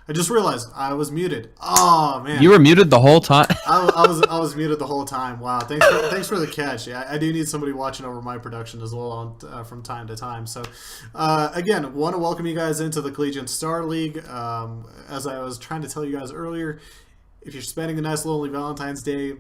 I just realized I was muted. Oh man, You were muted the whole time. I was muted the whole time. Wow, thanks for the catch. Yeah, I do need somebody watching over my production as well from time to time. So, again, want to welcome you guys into the Collegiate Star League. As I was trying to tell you guys earlier, if you're spending a nice lonely Valentine's Day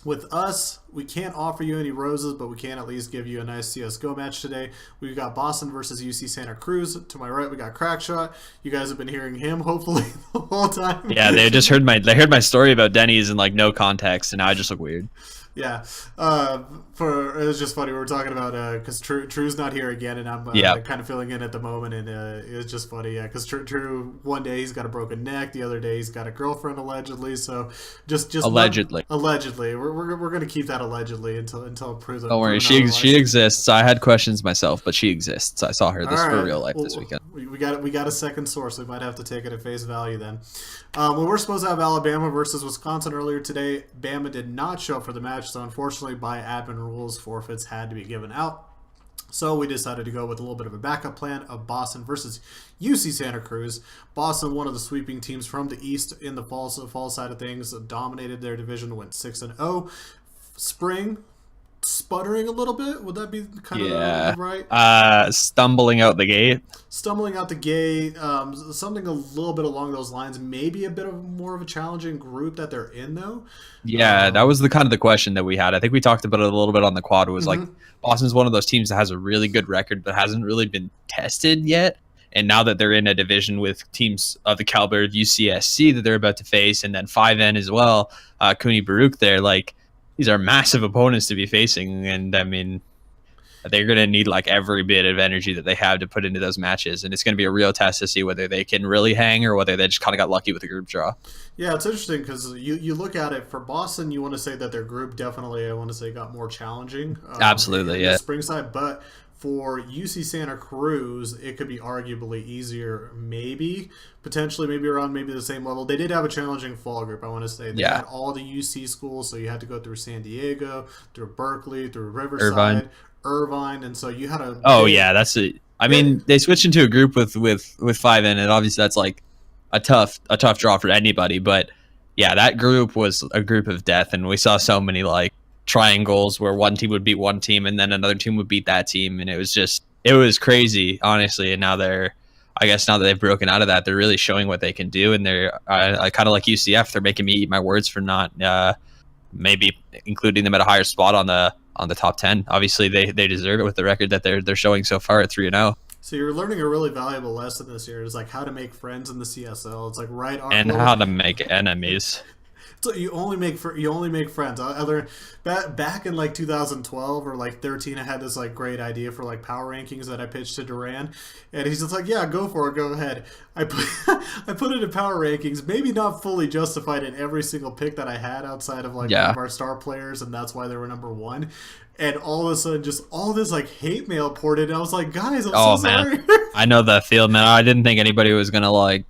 with us, we can't offer you any roses, but we can at least give you a nice CSGO match today. We've got Boston versus UC Santa Cruz. To my right, we got Crackshot. You guys have been hearing him, hopefully, the whole time. Yeah, they heard my story about Denny's in like no context, and now I just look weird. Yeah, it was just funny. We were talking about because True's not here again, and I'm Yeah, kind of filling in at the moment, and it's just funny. Yeah, because True, one day he's got a broken neck, the other day he's got a girlfriend allegedly. So just allegedly. allegedly, we're gonna keep that allegedly until proven. Don't worry, proven she otherwise. exists. I had questions myself, but she exists. I saw her All this for right. real life Well, this weekend. we got a second source. We might have to take it at face value then. Well, we're supposed to have Alabama versus Wisconsin earlier today. Bama did not show up for the match, so unfortunately, by admin rules, forfeits had to be given out. So we decided to go with a little bit of a backup plan of Boston versus UC Santa Cruz. Boston, one of the sweeping teams from the East in the fall side of things, dominated their division, went 6-0. Spring sputtering a little bit. Would that be kind Yeah. of right? Stumbling out the gate. Stumbling out the gate, something a little bit along those lines. Maybe a bit of more of a challenging group that they're in, though. Yeah, that was the kind of the question that we had. I think we talked about it a little bit on the quad. It was like Boston's one of those teams that has a really good record, but hasn't really been tested yet. And now that they're in a division with teams of the caliber of UCSC that they're about to face, and then 5N as well, Cooney Baruch there, like these are massive opponents to be facing. And I mean, they're going to need like every bit of energy that they have to put into those matches. And it's going to be a real test to see whether they can really hang or whether they just kind of got lucky with the group draw. Yeah, it's interesting because you look at it for Boston, you want to say that their group definitely, I want to say, got more challenging. Absolutely, in yeah. the spring side, but for UC Santa Cruz, it could be arguably easier, potentially around the same level. They did have a challenging fall group, I want to say. They had all the UC schools, so you had to go through San Diego, through Berkeley, through Riverside, Irvine, and so you had a... Yeah, that's it. I mean, they switched into a group with 5N, and obviously that's like a tough draw for anybody. But yeah, that group was a group of death, and we saw so many like triangles where one team would beat one team and then another team would beat that team, and it was crazy, honestly. And now I guess now that they've broken out of that, they're really showing what they can do, and they're I kind of like UCF. They're making me eat my words for not maybe including them at a higher spot on the top 10. Obviously, they deserve it with the record that they're showing so far at 3-0. So you're learning a really valuable lesson this year. It's like how to make friends in the CSL. It's like And how to make enemies. So you only make friends. I learned back in like 2012 or like 13. I had this like great idea for like power rankings that I pitched to Duran, and he's just like, "Yeah, go for it, go ahead." I put it in power rankings, maybe not fully justified in every single pick that I had outside of like one of our star players, and that's why they were number one. And all of a sudden, just all this like hate mail poured in. And I was like, "Guys, I'm so sorry." I know that feel, man. I didn't think anybody was gonna like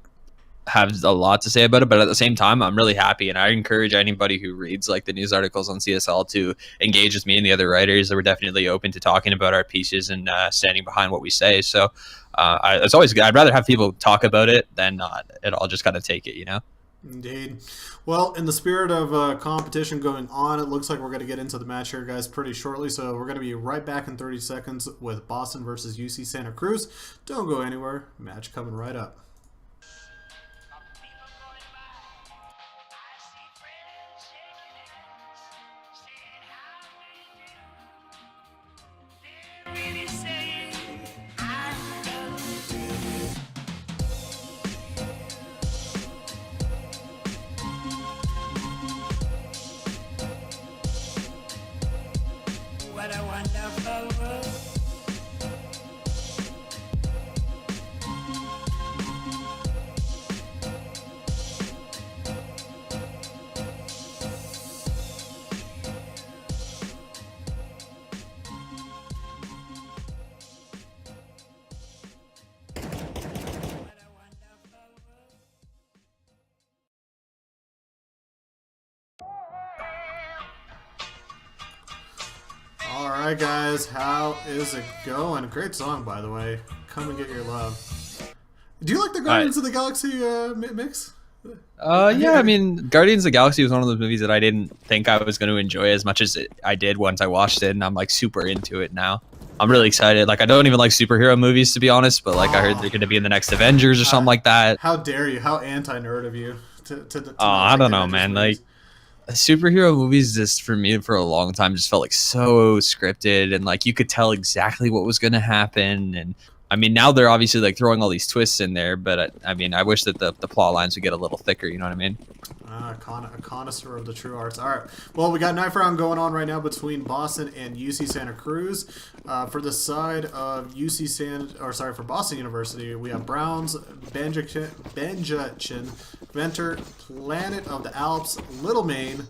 have a lot to say about it, but at the same time, I'm really happy, and I encourage anybody who reads like the news articles on CSL to engage with me and the other writers. We're definitely open to talking about our pieces and standing behind what we say. So it's always good. I'd rather have people talk about it than not at all. Just gotta take it, you know. Indeed. Well, in the spirit of competition going on, it looks like we're going to get into the match here, guys, pretty shortly. So we're going to be right back in 30 seconds with Boston versus UC Santa Cruz. Don't go anywhere. Match coming right up. What a wonderful world. Alright guys, how is it going? Great song, by the way. Come and get your love. Do you like the Guardians of the Galaxy mix? Yeah, I mean, Guardians of the Galaxy was one of those movies that I didn't think I was going to enjoy as much as I did once I watched it, and I'm like super into it now. I'm really excited. Like, I don't even like superhero movies, to be honest, but like I heard they're going to be in the next Avengers or something like that. How dare you? How anti-nerd of you I don't know, man. Like, superhero movies just for me for a long time just felt like so scripted, and like you could tell exactly what was going to happen. And I mean, now they're obviously like throwing all these twists in there, but I mean, I wish that the plot lines would get a little thicker. You know what I mean? A connoisseur of the true arts. All right. Well, we got knife round going on right now between Boston and UC Santa Cruz. For the side of for Boston University, we have Browns, Benjachin, Venter, Planet of the Alps, Little Maine,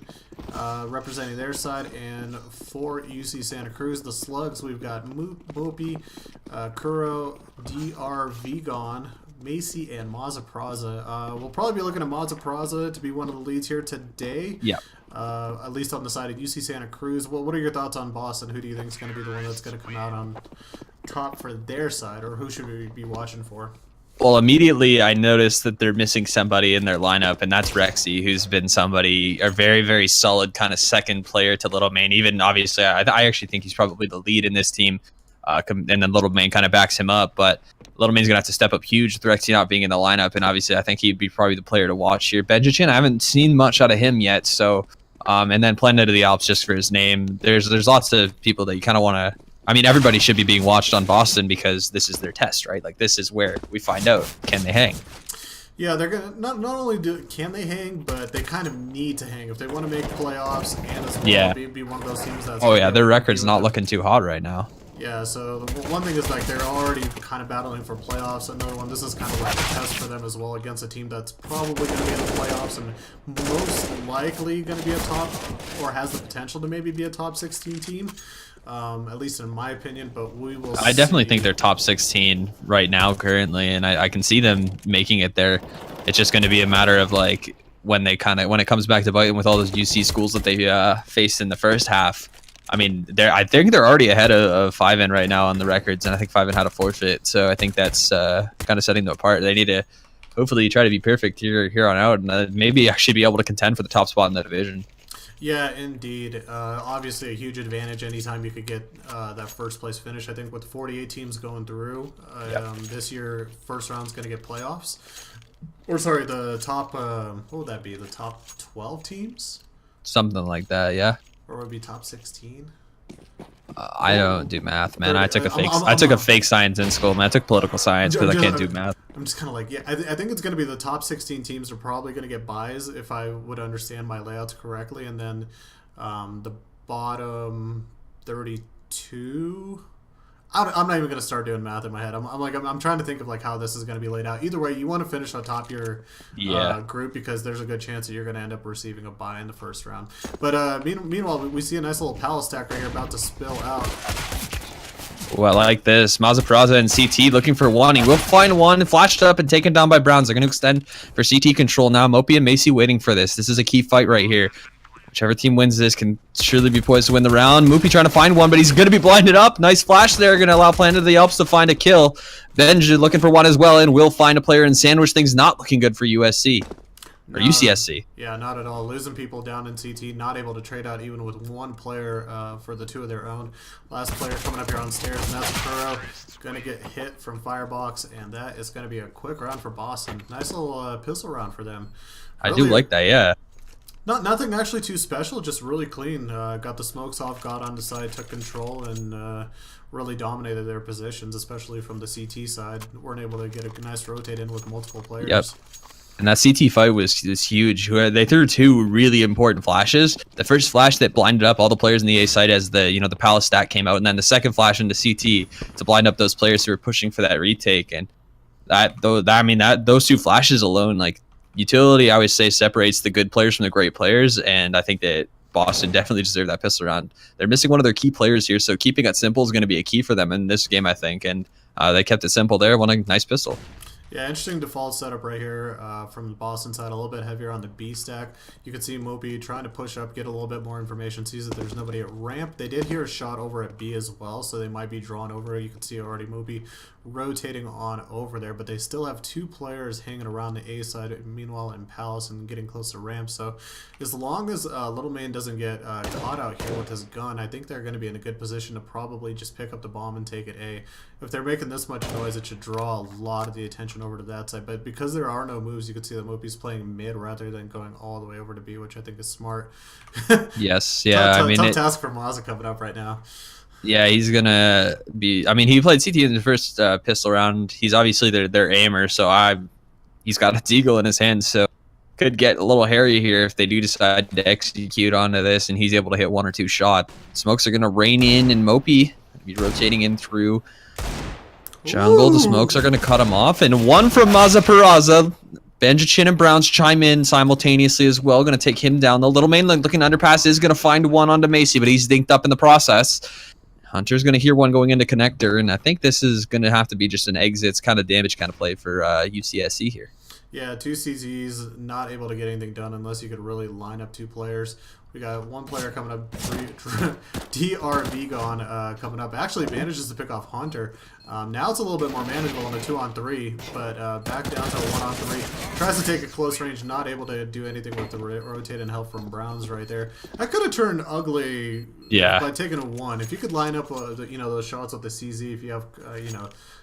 representing their side, and for UC Santa Cruz, the Slugs, we've got Mopi, Kuro, DR Vigon, Macy, and Mazza Praza. We'll probably be looking at Mazza Praza to be one of the leads here today. Yeah. At least on the side of UC Santa Cruz. Well, what are your thoughts on Boston? Who do you think is going to be the one that's going to come out on top for their side, or who should we be watching for? Well, immediately I noticed that they're missing somebody in their lineup, and that's Rexy, who's been a very, very solid kind of second player to Little Maine. Even obviously, I actually think he's probably the lead in this team, and then Little Maine kind of backs him up. But Little Maine's gonna have to step up huge with Rexy not being in the lineup, and obviously I think he'd be probably the player to watch here. Benjachin, I haven't seen much out of him yet, so and then Planet of the Alps just for his name. There's lots of people that you kind of want to. I mean, everybody should be being watched on Boston because this is their test, right? Like, this is where we find out, can they hang? Yeah, they're gonna not only can they hang, but they kind of need to hang if they want to make playoffs and as well be one of those teams that's. Oh yeah, their record's not looking too hot right now. Yeah, so one thing is like they're already kind of battling for playoffs. Another one, this is kind of like a test for them as well against a team that's probably going to be in the playoffs and most likely going to be a top or has the potential to maybe be a top 16 team. At least in my opinion, but we will see. I definitely think they're top 16 right now currently, and I can see them making it there. It's just going to be a matter of like when it comes back to biting with all those UC schools that they faced in the first half. I mean, I think they're already ahead of 5N right now on the records, and I think 5N had a forfeit, so I think that's kind of setting them apart. They need to hopefully try to be perfect here on out, and maybe actually be able to contend for the top spot in the division. Yeah, indeed. Obviously, a huge advantage anytime you could get that first place finish. I think with 48 teams going through this year, first round's going to get playoffs. Or sorry, the top. What would that be? The top 12 teams? Something like that, yeah. Or would it be top 16? I don't do math, man. I took a fake science in school, man. I took political science because I can't do math. I'm just kind of like, yeah. I think it's going to be the top 16 teams are probably going to get buys if I would understand my layouts correctly, and then the bottom 32. I'm not even going to start doing math in my head. I'm trying to think of like how this is going to be laid out. Either way, you want to finish on top of your group because there's a good chance that you're going to end up receiving a bye in the first round. But meanwhile, we see a nice little palace stack right here about to spill out. Well, I like this. Mazza Praza and CT looking for one. He will find one. Flashed up and taken down by Browns. They're going to extend for CT control now. Mopi and Macy waiting for this. This is a key fight right here. Whichever team wins this can surely be poised to win the round. Moopy trying to find one, but he's going to be blinded up. Nice flash there. Going to allow Planet of the Alps to find a kill. Benj looking for one as well, and will find a player and sandwich things. Not looking good for USC. Or UCSC. Yeah, not at all. Losing people down in CT. Not able to trade out even with one player for the two of their own. Last player coming up here on stairs, and that's Kuro. Going to get hit from Firebox, and that is going to be a quick round for Boston. Nice little pistol round for them. Really, I do like that, yeah. Nothing actually too special, just really clean. Got the smokes off, got on the side, took control, and really dominated their positions, especially from the CT side. Weren't able to get a nice rotate in with multiple players. Yep. And that CT fight was huge. They threw two really important flashes. The first flash that blinded up all the players in the A side as the Palace stack came out, and then the second flash into CT to blind up those players who were pushing for that retake. And those two flashes alone, like, utility, I would say, separates the good players from the great players, and I think that Boston definitely deserved that pistol round. They're missing one of their key players here, so keeping it simple is going to be a key for them in this game, I think, and they kept it simple there. Won a nice pistol. Yeah, interesting default setup right here from the Boston side. A little bit heavier on the B stack. You can see Mopi trying to push up, get a little bit more information, sees that there's nobody at ramp. They did hear a shot over at B as well, so they might be drawn over. You can see already Mopi rotating on over there, but they still have 2 players hanging around the A side, meanwhile in Palace and getting close to ramp. So as long as Little Man doesn't get caught out here with his gun, I think they're going to be in a good position to probably just pick up the bomb and take it A. If they're making this much noise, it should draw a lot of the attention over to that side. But because there are no moves, you can see that Mopi's playing mid rather than going all the way over to B, which I think is smart. Yes, yeah. I mean, tough task for Mazza coming up right now. Yeah, he's gonna be. I mean, he played CT in the first pistol round. He's obviously their aimer, so he's got a deagle in his hand, so could get a little hairy here if they do decide to execute onto this, and he's able to hit 1 or 2 shots. Smokes are gonna rain in, and Mopi be rotating in through jungle. Ooh. The smokes are gonna cut him off, and 1 from Mazza Peraza. Benjichin and Browns chime in simultaneously as well. Going to take him down. The little main looking underpass is going to find 1 onto Macy, but he's dinked up in the process. Hunter's going to hear 1 going into connector, and I think this is going to have to be just an exits kind of damage kind of play for UCSC here. Yeah, 2 CZs, not able to get anything done unless you could really line up 2 players. We got 1 player coming up, DRV gone coming up. Actually manages to pick off Hunter. Now it's a little bit more manageable on a 2-on-3, but back down to a 1-on-3. Tries to take a close range, not able to do anything with the rotate and help from Browns right there. That could have turned ugly by taking a 1. If you could line up, those shots with the CZ, if you have,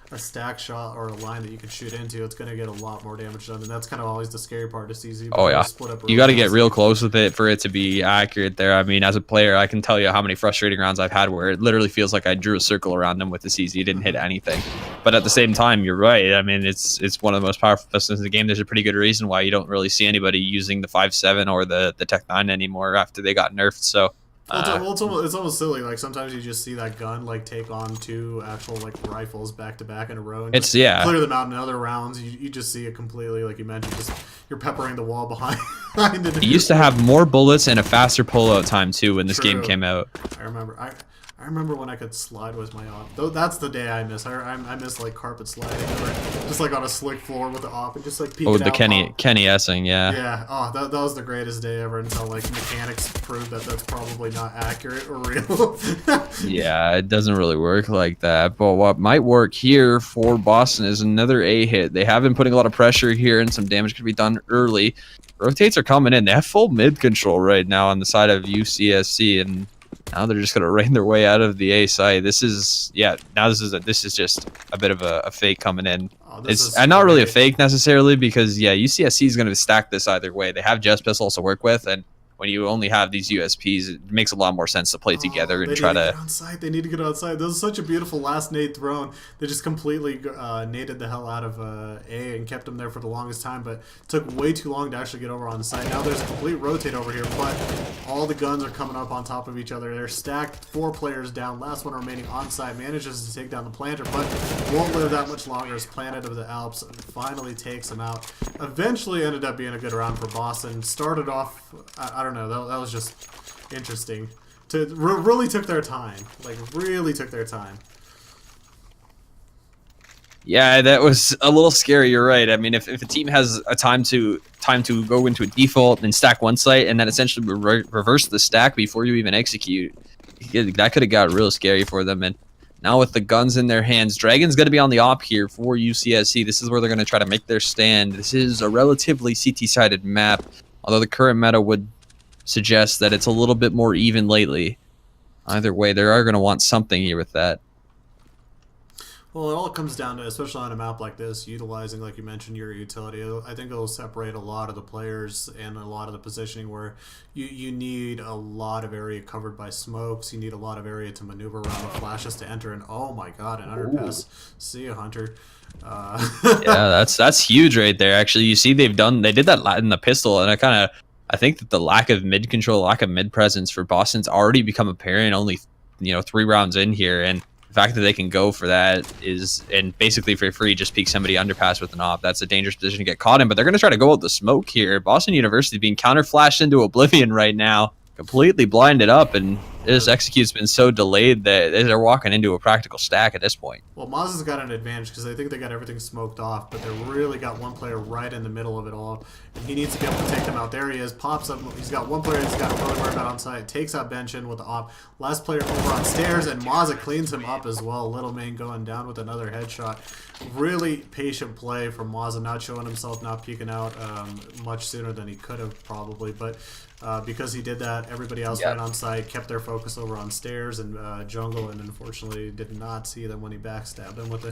a stack shot or a line that you can shoot into, it's going to get a lot more damage done, and that's kind of always the scary part of CZ. Oh yeah, you got to get real close with it for it to be accurate there. I mean, as a player, I can tell you how many frustrating rounds I've had where it literally feels like I drew a circle around them with the CZ, didn't hit anything. But at the same time, you're right. I mean, it's one of the most powerful pistols in the game. There's a pretty good reason why you don't really see anybody using the 5.7 or the Tech 9 anymore after they got nerfed. So it's almost silly. Like sometimes you just see that gun like take on 2 actual like rifles back to back in a row and clear them out in other rounds. You just see it completely, like you mentioned, just you're peppering the wall behind it. It used to have more bullets and a faster pullout time too when this game came out. I remember when I could slide with my op. Though that's the day I miss. I miss like carpet sliding, or just like on a slick floor with the op and just like peeking out. The Kenny Essing, yeah. Yeah. Oh, that was the greatest day ever until like mechanics proved that that's probably not accurate or real. Yeah, it doesn't really work like that. But what might work here for Boston is another A hit. They have been putting a lot of pressure here, and some damage could be done early. Rotates are coming in. They have full mid control right now on the side of UCSC, and now they're just gonna rain their way out of the A site. This is just a bit of a fake coming in. It's not really a fake necessarily, because UCSC is gonna stack this either way. They have Jess pistols to work with, and when you only have these USPs, it makes a lot more sense to play together and try to. They need to get on site. This is such a beautiful last nade thrown. They just completely naded the hell out of A and kept him there for the longest time, but it took way too long to actually get over on the site. Now there's a complete rotate over here, but all the guns are coming up on top of each other. They're stacked, 4 players down. Last one remaining on site manages to take down the planter, but won't live that much longer as Planet of the Alps finally takes him out. Eventually ended up being a good round for Boston. Started off, I don't know, that was just interesting. Really took their time. Like, really took their time. Yeah, that was a little scary. You're right. I mean, if a team has a time to go into a default and stack one site and then essentially reverse the stack before you even execute, that could have got real scary for them. And now with the guns in their hands, Dragon's going to be on the op here for UCSC. This is where they're going to try to make their stand. This is a relatively CT-sided map, although the current meta would suggest that it's a little bit more even lately. Either way, they are going to want something here with that. Well, it all comes down to, especially on a map like this, utilizing, like you mentioned, your utility. I think it'll separate a lot of the players and a lot of the positioning where you need a lot of area covered by smokes. You need a lot of area to maneuver around with flashes to enter. And oh my god, an underpass. See ya, Hunter. Yeah, that's huge right there. Actually, you see they did that in the pistol, and I think that the lack of mid control, lack of mid presence for Boston's already become apparent only 3 rounds in here, and the fact that they can go for that is, and basically for free, just peek somebody underpass with an op. That's a dangerous position to get caught in, but they're going to try to go with the smoke here. Boston University being counter flashed into oblivion right now, completely blinded up, and this execute's been so delayed that they're walking into a practical stack at this point. Well, Maz's got an advantage because I think they got everything smoked off, but they really got one player right in the middle of it all, and he needs to be able to take them out. There he is, pops up. He's got one player he's got to really worry about on site. Takes out Benchin with the op. Last player over on stairs, and Maza cleans him up as well. Little Main going down with another headshot. Really patient play from Maza, not showing himself, not peeking out much sooner than he could have probably, but because he did that, everybody else went on site, kept their focus over on stairs and jungle, and unfortunately did not see them when he backstabbed him with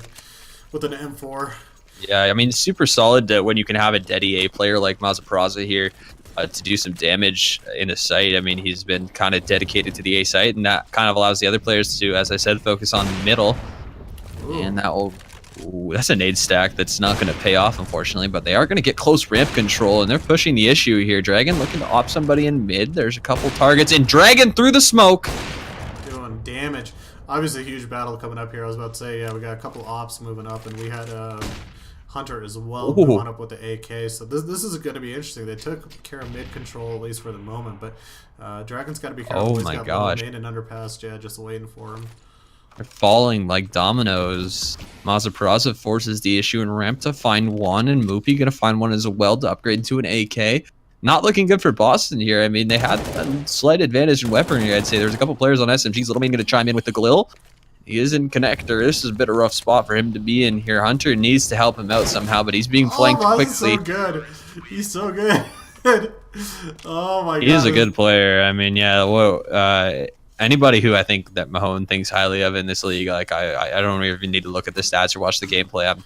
an M4. Yeah, I mean, super solid when you can have a dead EA player like Mazapraza here to do some damage in a site. I mean, he's been kind of dedicated to the A site, and that kind of allows the other players to, as I said, focus on middle. Ooh. And that will... Ooh, that's a nade stack that's not going to pay off, unfortunately, but they are going to get close ramp control, and they're pushing the issue here. Dragon looking to op somebody in mid. There's a couple targets, and Dragon through the smoke. Doing damage. Obviously, a huge battle coming up here. I was about to say, yeah, we got a couple ops moving up, and we had Hunter as well moving up with the AK. So this is going to be interesting. They took care of mid control, at least for the moment, but Dragon's got to be careful. Oh He's my got gosh. Main and underpass, yeah, just waiting for him. They're falling like dominoes. Mazapraza forces the issue and ramp to find one, and Moopy gonna find one as well to upgrade into an AK. Not looking good for Boston here. I mean, they had a slight advantage in weaponry, I'd say. There's a couple players on SMGs. Little Man gonna chime in with the Glil. He is in connector. This is a bit of a rough spot for him to be in here. Hunter needs to help him out somehow, but he's being flanked quickly. So good. He's so good. Oh my god. He is a good player. I mean, yeah, whoa, anybody who I think that Mahone thinks highly of in this league, like I don't even need to look at the stats or watch the gameplay.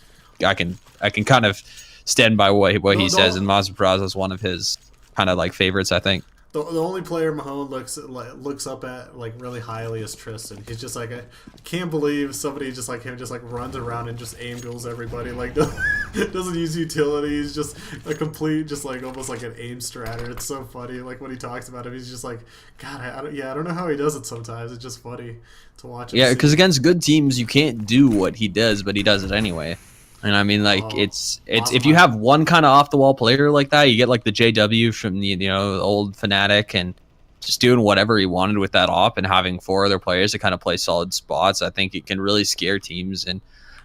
I can kind of stand by what he says, and Mazapraza is one of his kind of like favorites, I think. The only player Mahone looks up at like really highly is Tristan. He's just like, I can't believe somebody just like him just like runs around and just aim duels everybody, like doesn't use utilities, just a complete, just like almost like an aim stratter. It's so funny, like when he talks about him, he's just like, God, I don't know how he does it sometimes. It's just funny to watch him. Yeah, because against good teams you can't do what he does, but he does it anyway. And I mean, like, it's awesome. If you have one kind of off the wall player like that, you get like the JW from the the old Fnatic, and just doing whatever he wanted with that op, and having four other players to kind of play solid spots. I think it can really scare teams, and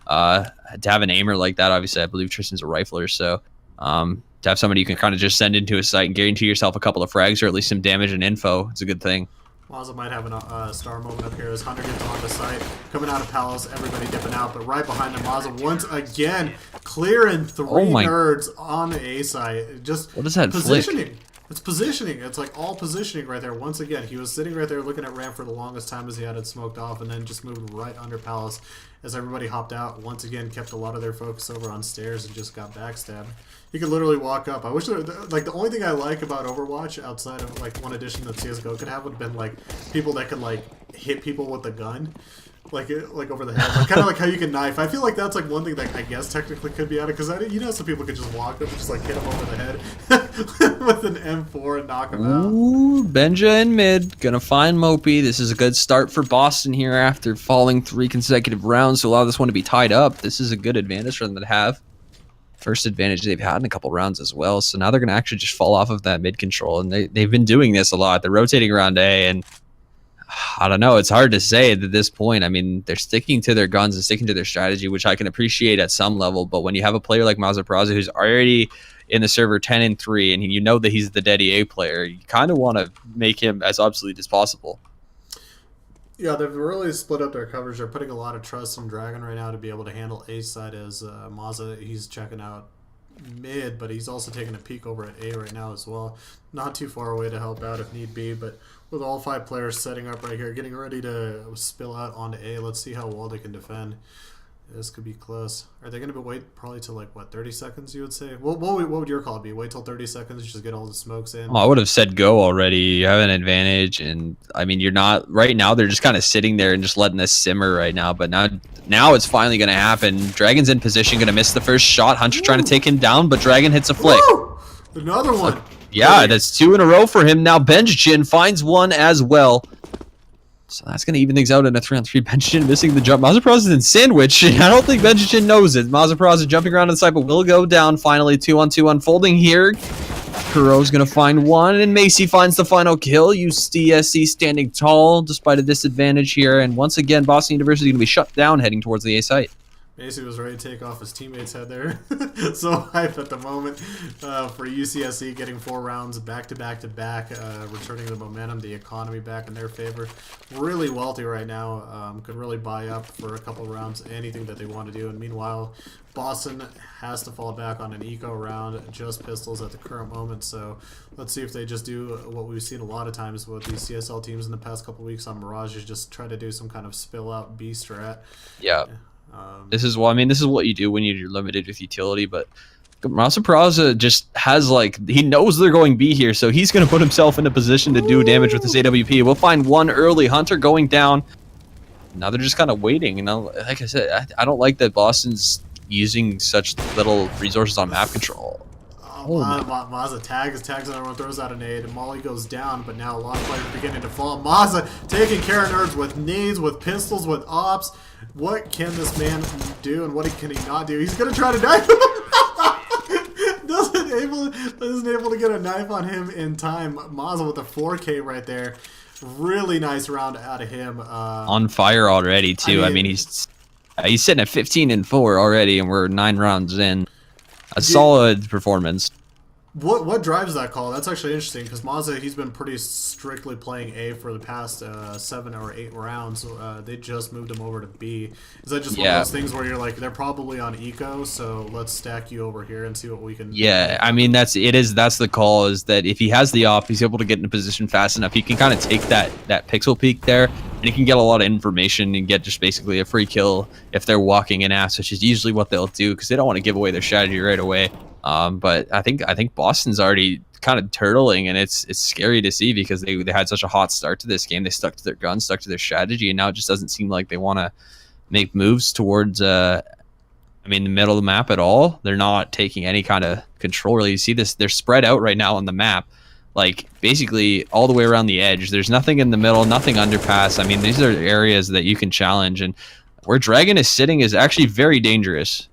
to have an aimer like that, obviously, I believe Tristan's a rifler, so to have somebody you can kind of just send into a site and guarantee yourself a couple of frags or at least some damage and info, it's a good thing. Maza might have a star moment up here as Hunter gets on the site. Coming out of Palace, everybody dipping out, but right behind him, Maza once again clearing three nerds on the A side. Just what is that positioning? Flick? It's positioning. It's like all positioning right there. Once again, he was sitting right there looking at ramp for the longest time as he had it smoked off, and then just moved right under Palace as everybody hopped out. Once again, kept a lot of their focus over on stairs and just got backstabbed. You could literally walk up. I wish there, like, the only thing I like about Overwatch outside of like one addition that CS:GO could have would have been like people that could like hit people with a gun, like over the head, like kind of like how you can knife. I feel like that's like one thing that I guess technically could be added, because some people could just walk up and just like hit them over the head with an M4 and knock them out. Ooh, Benja in mid, gonna find Mopey. This is a good start for Boston here after falling 3 consecutive rounds to allow this one to be tied up. This is a good advantage for them to have. First advantage they've had in a couple rounds as well, so now they're going to actually just fall off of that mid control, and they've been doing this a lot. They're rotating around A, and I don't know, it's hard to say at this point. I mean, they're sticking to their guns and sticking to their strategy, which I can appreciate at some level, but when you have a player like Mazapraza who's already in the server 10-3, and you know that he's the dead EA player, you kind of want to make him as obsolete as possible. Yeah, they've really split up their coverage. They're putting a lot of trust in Dragon right now to be able to handle A side, as Maza, he's checking out mid, but he's also taking a peek over at A right now as well. Not too far away to help out if need be, but with all 5 players setting up right here, getting ready to spill out onto A, let's see how well they can defend. This could be close. Are they going to wait probably till like, what, 30 seconds, you would say? What would your call be? Wait till 30 seconds, just get all the smokes in? Oh, I would have said go already. You have an advantage, and I mean, you're not right now. They're just kind of sitting there and just letting this simmer right now. But now it's finally going to happen. Dragon's in position, going to miss the first shot. Hunter trying to take him down, but Dragon hits a flick. Woo! Another one. Yeah, that's 2 in a row for him. Now Benjin finds one as well. So that's going to even things out in a 3-on-3. Benjin missing the jump. Mazapraza is in sandwich. I don't think Benjin knows it. Mazapraza jumping around on the side, but will go down finally. 2-on-2 unfolding here. Kuro's going to find one, and Macy finds the final kill. UCSC standing tall despite a disadvantage here, and once again, Boston University is going to be shut down heading towards the A site. Macy was ready to take off his teammate's head there. So hype at the moment for UCSC getting 4 rounds back to back to back, returning the momentum, the economy back in their favor. Really wealthy right now. Could really buy up for a couple rounds anything that they want to do. And meanwhile, Boston has to fall back on an eco round, just pistols at the current moment. So let's see if they just do what we've seen a lot of times with these CSL teams in the past couple weeks on Mirage, is just try to do some kind of spill out B strat. Yeah. This is what you do when you're limited with utility, but Masa Peraza just has, like, he knows they're going B here, so he's going to put himself in a position to do damage with this AWP. We'll find one early. Hunter going down. Now they're just kind of waiting. And like I said, I don't like that Boston's using such little resources on map control. Maza tags everyone, throws out a nade, and Molly goes down, but now a lot of players beginning to fall. Maza taking care of nerds with nades, with pistols, with ops. What can this man do, and what can he not do? He's gonna try to knife him. Isn't able to get a knife on him in time. Maza with a 4K right there. Really nice round out of him. On fire already too. I mean he's sitting at 15-4 already, and we're 9 rounds in. A solid performance. What drives that call? That's actually interesting, because Maza, he's been pretty strictly playing A for the past 7 or 8 rounds. They just moved him over to B. Is that just one of those things where you're like, they're probably on eco, so let's stack you over here and see what we can do? Yeah, I mean that's the call, is that if he has the op, he's able to get in a position fast enough. He can kind of take that pixel peek there, and he can get a lot of information and get just basically a free kill if they're walking in ass, which is usually what they'll do because they don't want to give away their strategy right away. But I think Boston's already kind of turtling, and it's scary to see because they had such a hot start to this game. They stuck to their guns, stuck to their strategy, and now it just doesn't seem like they want to make moves towards the middle of the map at all. They're not taking any kind of control. Really, you see this? They're spread out right now on the map, like basically all the way around the edge. There's nothing in the middle, nothing underpass. I mean, these are areas that you can challenge, and where Dragon is sitting is actually very dangerous.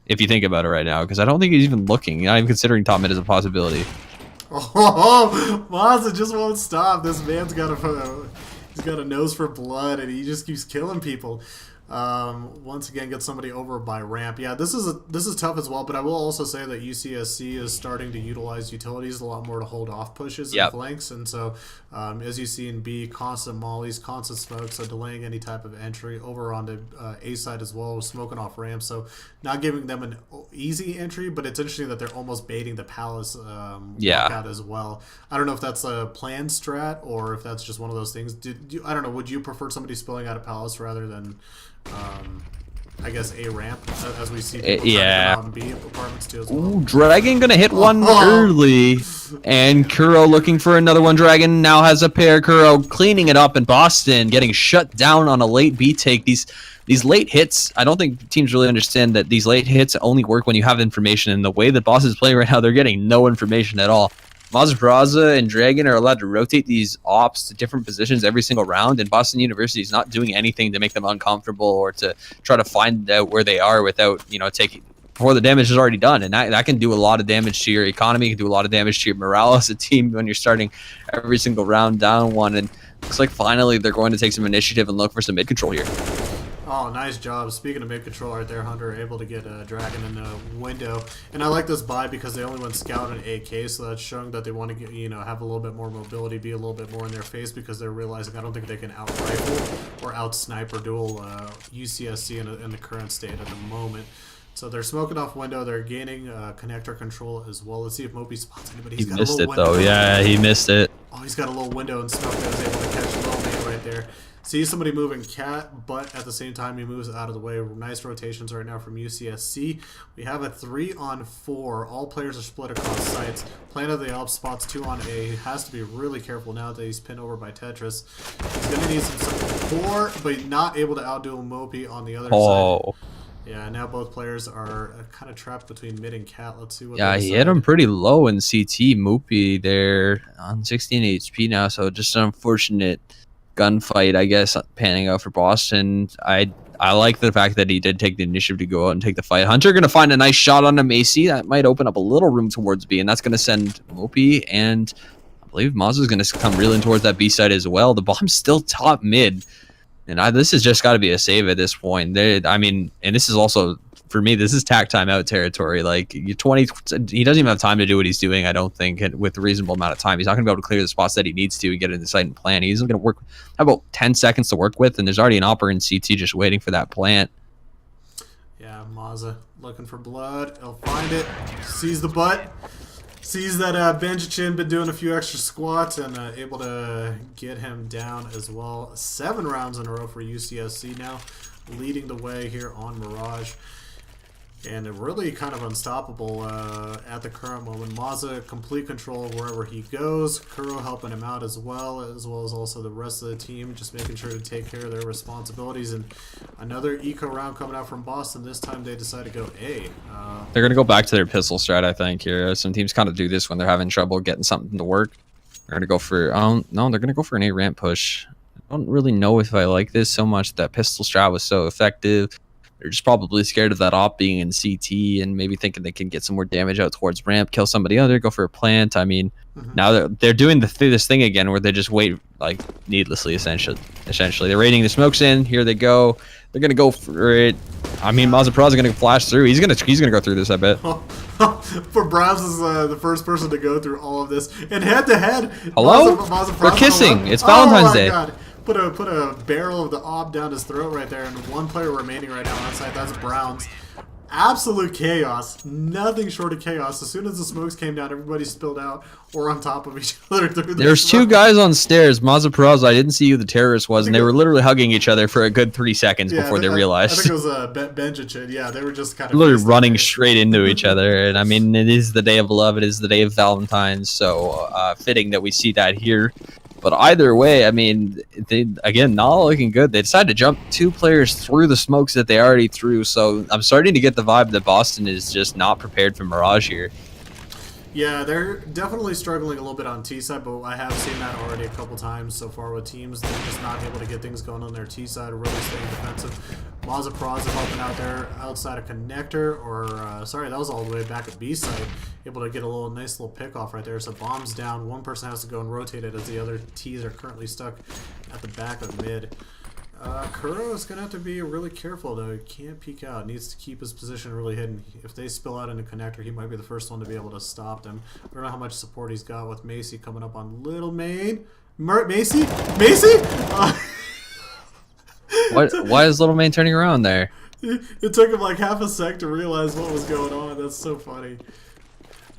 If you think about it right now, because I don't think he's even looking, not even considering top mid as a possibility. Oh, Maza just won't stop. This man's got a nose for blood, and he just keeps killing people. Once again, get somebody over by ramp. Yeah, this is tough as well, but I will also say that UCSC is starting to utilize utilities a lot more to hold off pushes and flanks, and so as you see in B, constant mollies, constant smokes, so delaying any type of entry over onto A side as well, smoking off ramp, so not giving them an easy entry, but it's interesting that they're almost baiting the Palace walkout as well. I don't know if that's a planned strat or if that's just one of those things. I don't know, would you prefer somebody spilling out of Palace rather than I guess A ramp, as we see people on B apartments too as well. Ooh, Dragon gonna hit one early, and Kuro looking for another one. Dragon now has a pair. Kuro cleaning it up, and Boston getting shut down on a late B take. These late hits, I don't think teams really understand that these late hits only work when you have information, and the way that Boston is playing right now, they're getting no information at all. Masa Peraza and Dragon are allowed to rotate these ops to different positions every single round, and Boston University is not doing anything to make them uncomfortable or to try to find out where they are without, taking before the damage is already done. And that can do a lot of damage to your economy, can do a lot of damage to your morale as a team when you're starting every single round down one. And looks like finally they're going to take some initiative and look for some mid control here. Oh, nice job. Speaking of mid-control right there, Hunter able to get Dragon in the window. And I like this buy because they only went Scout and AK, so that's showing that they want to get, have a little bit more mobility, be a little bit more in their face, because they're realizing I don't think they can out-rifle or out-snipe or duel UCSC in the current state at the moment. So they're smoking off window. They're gaining connector control as well. Let's see if Mopi spots anybody. He missed it, though. Yeah, he missed it. Oh, he's got a little window and smoke that was able to catch a little man right there. See somebody moving Cat, but at the same time he moves out of the way. Nice rotations right now from UCSC. We have a 3-on-4. All players are split across sites. Plan of the Alps spots 2 on A. He has to be really careful now that he's pinned over by Tetris. He's going to need some support, but not able to outduel Mopi on the other side. Yeah, now both players are kind of trapped between mid and Cat. Let's see what. Yeah, he hit him pretty low in CT. Moopy there on 16 HP now, so just an unfortunate gunfight, I guess, panning out for Boston. I I like the fact that he did take the initiative to go out and take the fight. Hunter going to find a nice shot on a Macy. That might open up a little room towards B, and that's going to send Mopi, and I believe Maz is going to come reeling towards that B side as well. The bomb's still top mid, and this has just got to be a save at this point. I mean, and this is also, for me, this is tack timeout territory. Like, he doesn't even have time to do what he's doing, I don't think, with a reasonable amount of time. He's not going to be able to clear the spots that he needs to and get in the site and plan. He's going to work, have about 10 seconds to work with, and there's already an opper in CT just waiting for that plant. Yeah, Mazza looking for blood. He'll find it. Sees the butt. Sees that Benjichin been doing a few extra squats and able to get him down as well. 7 rounds in a row for UCSC now, leading the way here on Mirage. And really kind of unstoppable at the current moment. Mazza, complete control of wherever he goes. Kuro helping him out as well as also the rest of the team, just making sure to take care of their responsibilities. And another eco round coming out from Boston. This time they decide to go A. They're going to go back to their pistol strat, I think, here. Some teams kind of do this when they're having trouble getting something to work. They're going to go for, no, they're going to go for an A ramp push. I don't really know if I like this so much. That pistol strat was so effective. They're just probably scared of that op being in CT and maybe thinking they can get some more damage out towards ramp, kill somebody other, go for a plant. I mean, now they're doing this thing again where they just wait, like, needlessly, essentially. They're raiding the smokes in. Here they go. They're going to go for it. I mean, Mazapraz is going to flash through. He's going to go through this, I bet. For Browns is the first person to go through all of this. And head-to-head. Hello? They're kissing. Hello? It's Valentine's Day. God. Put a barrel of the ob down his throat right there, and one player remaining right now on site. That's Browns. Absolute chaos. Nothing short of chaos. As soon as the smokes came down, everybody spilled out or on top of each other. There's 2 guys on stairs. Mazapraz, I didn't see who the terrorist was, and they were literally hugging each other for a good 3 seconds before they realized. I think it was Benjichin. Yeah, they were just kind of literally running straight into each other. And I mean, it is the day of love. It is the day of Valentine's. So fitting that we see that here. But either way, I mean, they, again, not looking good. They decided to jump 2 players through the smokes that they already threw. So I'm starting to get the vibe that Boston is just not prepared for Mirage here. Yeah, they're definitely struggling a little bit on T side, but I have seen that already a couple times so far with teams. They're just not able to get things going on their T side, really staying defensive. Mazapraz is helping out there outside of connector, or sorry, that was all the way back at B side. Able to get a nice little pick off right there. So bombs down. One person has to go and rotate it as the other T's are currently stuck at the back of mid. Kuro is going to have to be really careful, though. He can't peek out. Needs to keep his position really hidden. If they spill out into connector, he might be the first one to be able to stop them. I don't know how much support he's got with Macy coming up on Little Main. Macy? Why is Little Main turning around there? It took him like half a sec to realize what was going on. That's so funny.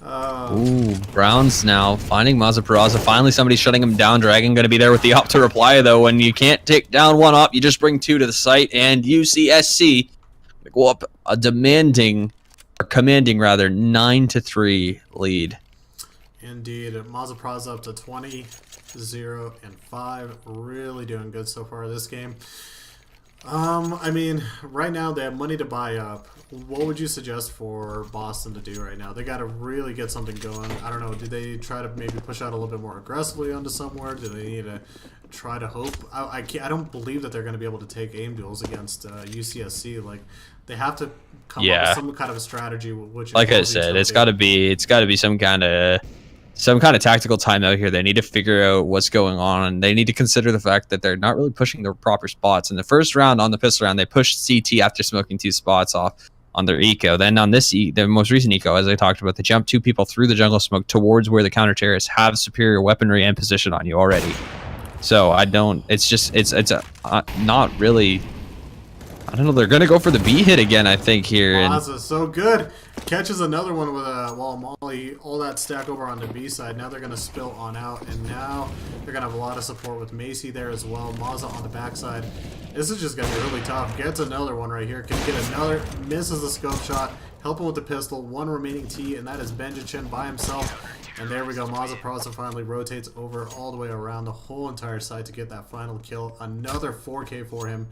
Ooh, Browns now finding Mazaparaza. Finally, somebody shutting him down. Dragon going to be there with the op to reply, though. When you can't take down 1 op, you just bring 2 to the site. And UCSC go up a commanding 9-3 lead. Indeed. Mazaparaza up to 20, 0, and 5. Really doing good so far this game. I mean, right now they have money to buy up. What would you suggest for Boston to do right now? They got to really get something going. I don't know. Do they try to maybe push out a little bit more aggressively onto somewhere? Do they need to try to hope? I don't believe that they're going to be able to take aim duels against UCSC. Like, they have to come up with some kind of a strategy. Which, like I said, it's got to be some kind of tactical timeout here. They need to figure out what's going on, and they need to consider the fact that they're not really pushing the proper spots. In the first round, on the pistol round, they pushed CT after smoking 2 spots off on their eco. Then on this, the most recent eco, as I talked about, they jumped 2 people through the jungle smoke towards where the counter terrorists have superior weaponry and position on you already. So it's not really. I don't know. They're gonna go for the B hit again, I think here. Mazza, so good. Catches another one with a wall molly. All that stack over on the B side. Now they're gonna spill on out, and now they're gonna have a lot of support with Macy there as well. Mazza on the backside. This is just gonna be really tough. Gets another one right here. Can get another. Misses the scope shot. Helping with the pistol. 1 remaining T, and that is Benjichin by himself. And there we go. Mazaparaza finally rotates over all the way around the whole entire side to get that final kill. Another 4K for him.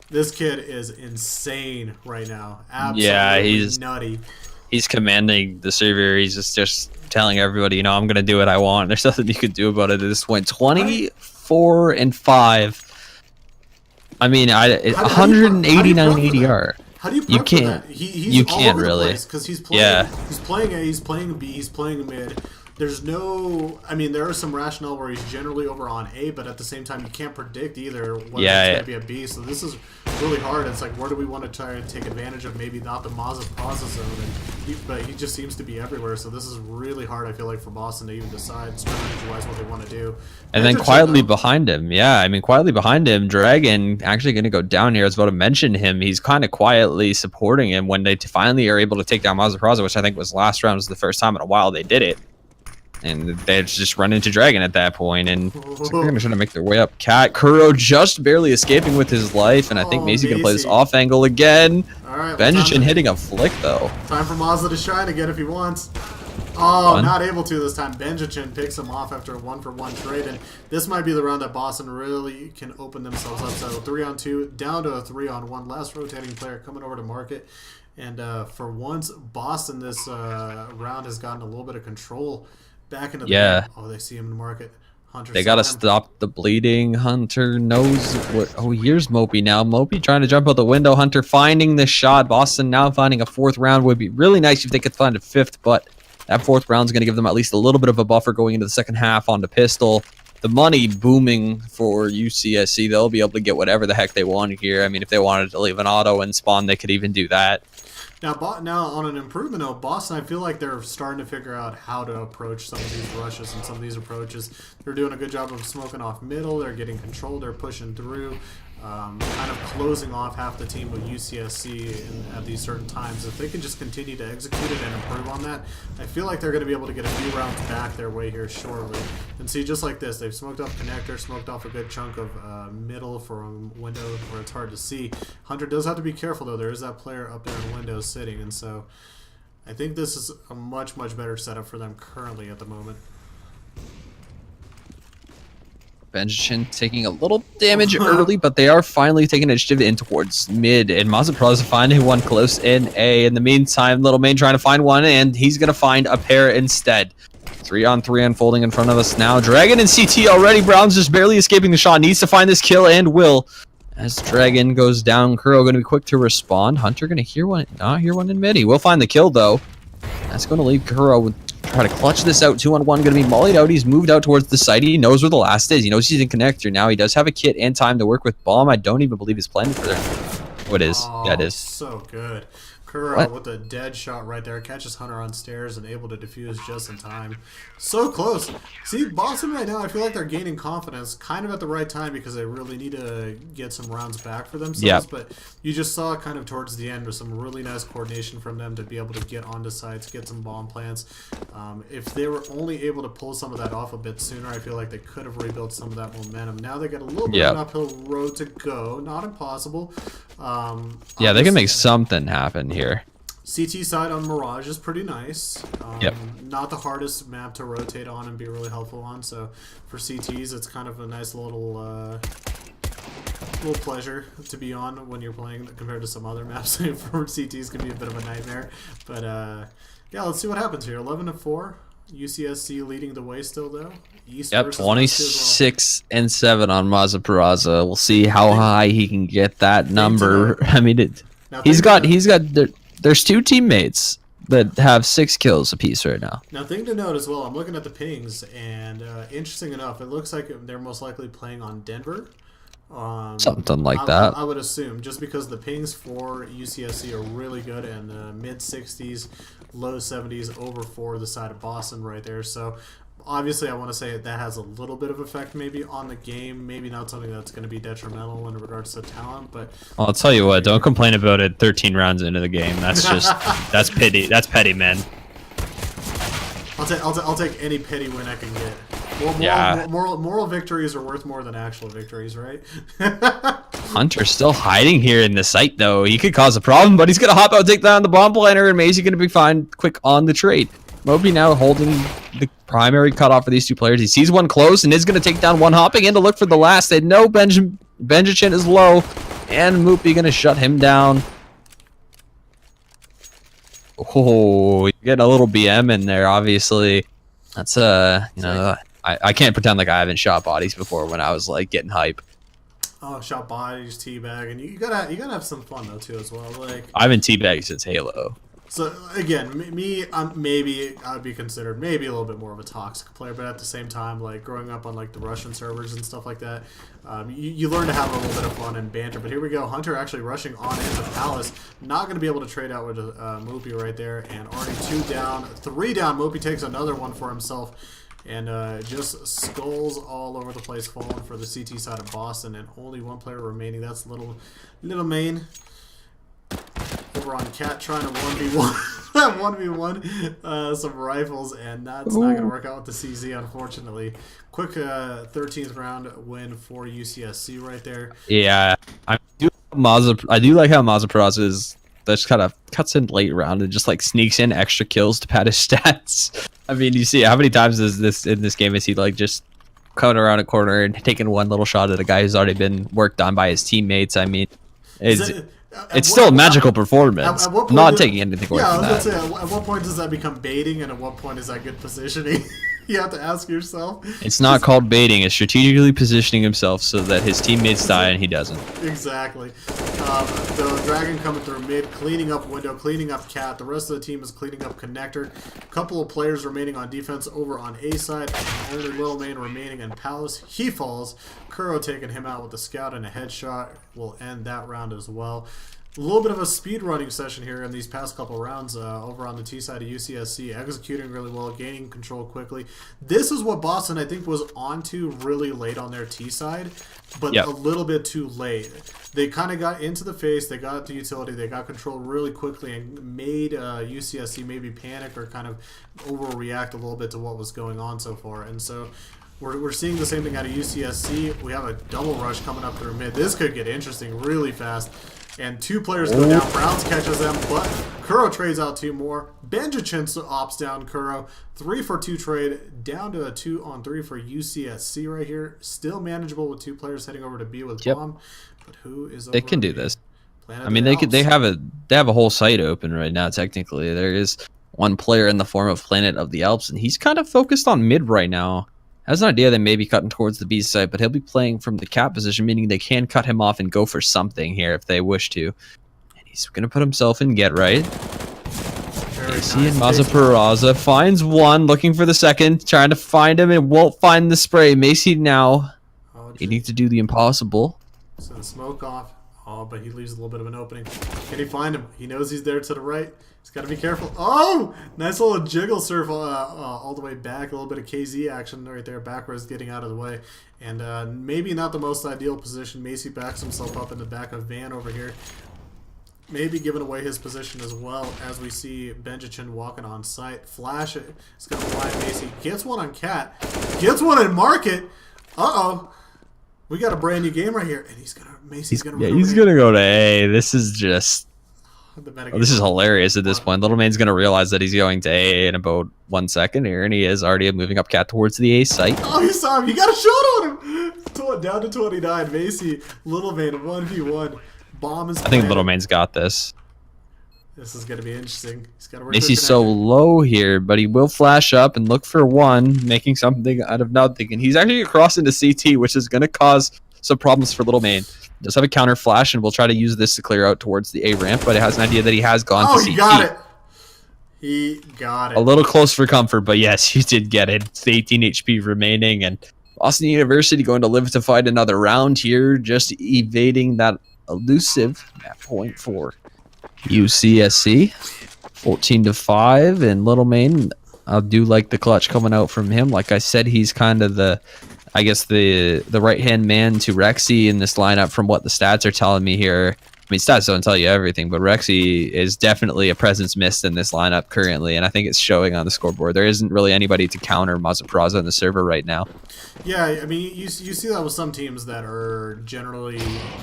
This kid is insane right now. Absolutely nutty. He's commanding the server. He's just telling everybody, I'm going to do what I want. There's nothing you can do about it at this point. 24-5. I mean, How do you prep 189 for that? ADR. How do you prep You for can't. that? He's You all can't over the really. place because he's playing. Yeah. He's playing A. He's playing B. He's playing mid. There's no. I mean, there is some rationale where he's generally over on A, but at the same time, you can't predict either whether it's going to be a B. So this is really hard. It's like, where do we want to try and take advantage of? Maybe not the Plaza zone, but he just seems to be everywhere. So this is really hard. I feel like for Boston to even decide strategy-wise what they want to do. And then quietly behind him, yeah, I mean, quietly behind him, Dragon actually going to go down here. I was about to mention him. He's kind of quietly supporting him when they finally are able to take down Mazda, which I think was last round, was the first time in a while they did it. And they just run into Dragon at that point, and they're going to try to make their way up. Kuro just barely escaping with his life, and I think Macy going to play this off angle again. All right, Benjichin hitting a flick, though. Time for Mazda to shine again if he wants. Oh, not able to this time. Benjichin picks him off after a 1-for-1 trade, and this might be the round that Boston really can open themselves up. So 3-on-2, down to a 3-on-1. Last rotating player coming over to market. And for once, Boston this round has gotten a little bit of control back into the game. Oh, they see him in the market. Hunter, they got to stop the bleeding. Hunter knows what. Oh, here's Mopey now. Mopey trying to jump out the window. Hunter finding the shot. Boston now finding a 4th round. Would be really nice if they could find a 5th, but that 4th round is going to give them at least a little bit of a buffer going into the second half on the pistol. The money booming for UCSC. They'll be able to get whatever the heck they want here. I mean, if they wanted to leave an auto and spawn, they could even do that. Now, on an improvement note, Boston, I feel like they're starting to figure out how to approach some of these rushes and some of these approaches. They're doing a good job of smoking off middle. They're getting control. They're pushing through, kind of closing off half the team with UCSC at these certain times. If they can just continue to execute it and improve on that, I feel like they're going to be able to get a few rounds back their way here shortly. And see, just like this, they've smoked off connector, smoked off a good chunk of middle from window where it's hard to see. Hunter does have to be careful, though. There is that player up there in window sitting, and so I think this is a much, much better setup for them currently at the moment. Benjichin taking a little damage early, but they are finally taking initiative in towards mid, and Mazapros finding one close in A. In the meantime, Little Main trying to find one, and he's going to find a pair instead. 3-on-3 unfolding in front of us now. Dragon and CT already. Brown's just barely escaping the shot. Needs to find this kill and will. As Dragon goes down, Kuro going to be quick to respond. Hunter going to hear one, not hear one in mid. He will find the kill, though. That's going to leave Kuro with try to clutch this out. 2-on-1 going to be mollied out. He's moved out towards the site. He knows where the last is. He knows he's in connector now. He does have a kit and time to work with bomb. I don't even believe he's planning for there. What is? Yeah, it is. So good. Kuro with a dead shot right there. Catches Hunter on stairs and able to defuse just in time. So close. See, Boston right now, I feel like they're gaining confidence kind of at the right time because they really need to get some rounds back for themselves. Yep. But you just saw kind of towards the end with some really nice coordination from them to be able to get onto sites, get some bomb plants. If they were only able to pull some of that off a bit sooner, I feel like they could have rebuilt some of that momentum. Now they got a little bit of an uphill road to go. Not impossible. Yeah, they can make something happen here. CT side on Mirage is pretty nice. Not the hardest map to rotate on and be really helpful on. So for CTs, it's kind of a nice little pleasure to be on when you're playing compared to some other maps. For CTs, can be a bit of a nightmare. But yeah, let's see what happens here. 11-4. UCSC leading the way still though. East 26-7 on Maza Peraza. We'll see how high he can get that number. I mean, there's 2 teammates that have 6 kills apiece right now. Now, thing to note as well, I'm looking at the pings, and interesting enough, it looks like they're most likely playing on Denver. Something like that. I would assume, just because the pings for UCSC are really good in the mid-60s, low 70s, over for the side of Boston right there. So obviously I want to say that has a little bit of effect maybe on the game, maybe not something that's going to be detrimental in regards to talent, but I'll tell you what, don't complain about it 13 rounds into the game. That's just that's petty, man. I'll take any petty win I can get. Moral victories are worth more than actual victories, right? Hunter's still hiding here in the site, though. He could cause a problem, but he's going to hop out, take down the bomb planner, and Maisie going to be fine quick on the trade. Moby now holding the primary cutoff for these 2 players. He sees one close and is going to take down one, hopping in to look for the last. They know Benjichin is low, and Moopy going to shut him down. Oh, getting a little BM in there, obviously. That's, you know, I can't pretend like I haven't shot bodies before when I was, like, getting hype. Oh, shot bodies, teabag, and you gotta have some fun though too as well. Like I've been teabagged since Halo. so again, me, maybe I would be considered maybe a little bit more of a toxic player, but at the same time, like growing up on like the Russian servers and stuff like that, you learn to have a little bit of fun and banter. But here we go, Hunter actually rushing on into Palace, not going to be able to trade out with Moopy right there, and already 2 down, 3 down. Moopy takes another one for himself. And just skulls all over the place, falling for the CT side of Boston, and only 1 player remaining. That's little main over on Cat trying to 1v1 some rifles, and that's not going to work out with the CZ, unfortunately. Quick 13th round win for UCSC right there. Yeah, I do like how Mazepras is. Just kind of cuts in late round and just like sneaks in extra kills to pad his stats. I mean, you see how many times is this in this game is he like just coming around a corner and taking one little shot at a guy who's already been worked on by his teammates. I mean, it's still a magical performance. At what point I'm not taking anything away from that. I was going to say, at what point does that become baiting, and at what point is that good positioning? You have to ask yourself. It's not called baiting. It's strategically positioning himself so that his teammates die and he doesn't. Exactly. The Dragon coming through mid, cleaning up window, cleaning up Cat. The rest of the team is cleaning up connector. A couple of players remaining on defense over on A side. And only Little Main remaining in Palace. He falls. Kuro taking him out with a scout and a headshot will end that round as well. A little bit of a speed running session here in these past couple rounds over on the T side of UCSC, executing really well, gaining control quickly. This is what Boston, I think, was onto really late on their T side, but a little bit too late. They kind of got into the face, they got the utility, they got control really quickly and made UCSC maybe panic or kind of overreact a little bit to what was going on so far. And so we're seeing the same thing out of UCSC. We have a double rush coming up through mid. This could get interesting really fast. And 2 players go down. Browns catches them, but Kuro trades out 2 more. Benjichin opts down Kuro. 3 for 2 trade, down to a 2-on-3 for UCSC right here. Still manageable with 2 players heading over to B with bomb. But who is over They can do this. Planet I mean, they have a whole site open right now. Technically, there is 1 player in the form of Planet of the Alps, and he's kind of focused on mid right now. Has an idea they may be cutting towards the B side, but he'll be playing from the cap position, meaning they can cut him off and go for something here if they wish to. And he's going to put himself in get right. AC and Mazeparaza finds 1, looking for the second, trying to find him and won't find the spray. Macy now needing to do the impossible. So the smoke off. Oh, but he leaves a little bit of an opening. Can he find him? He knows he's there to the right. He's got to be careful. Oh! Nice little jiggle surf all the way back. A little bit of KZ action right there. Backwards getting out of the way. And maybe not the most ideal position. Macy backs himself up in the back of Van over here. Maybe giving away his position as well as we see Benjichin walking on site. Flash it. It's going to fly Macy. Gets one on Cat. Gets one in Market. Uh-oh. We got a brand new game right here. And Macy's going to he's going to go to A. This is just... this is hilarious at this point. Little Man's going to realize that he's going to A in about 1 second here, and he is already moving up Cat towards the A site. Oh, you saw him. You got a shot on him. Down to 29. Macy, Little Man, 1v1. Bomb is I think Little Man's got this. This is going to be interesting. He's got to work. Macy's so low here, but he will flash up and look for 1, making something out of nothing. And he's actually across into CT, which is going to cause some problems for Little Man. Does have a counter flash, and we'll try to use this to clear out towards the A ramp, but it has an idea that he has gone to CT. He got it. He got it. A little close for comfort, but yes, he did get it. It's 18 HP remaining, and Boston University going to live to fight another round here, just evading that elusive map point for UCSC. 14-5, and Little Main, I do like the clutch coming out from him. Like I said, he's kind of the right-hand man to Rexy in this lineup from what the stats are telling me here. I mean, stats don't tell you everything, but Rexy is definitely a presence missed in this lineup currently, and I think it's showing on the scoreboard. There isn't really anybody to counter Mazeparaza on the server right now. Yeah, I mean, you see that with some teams that are generally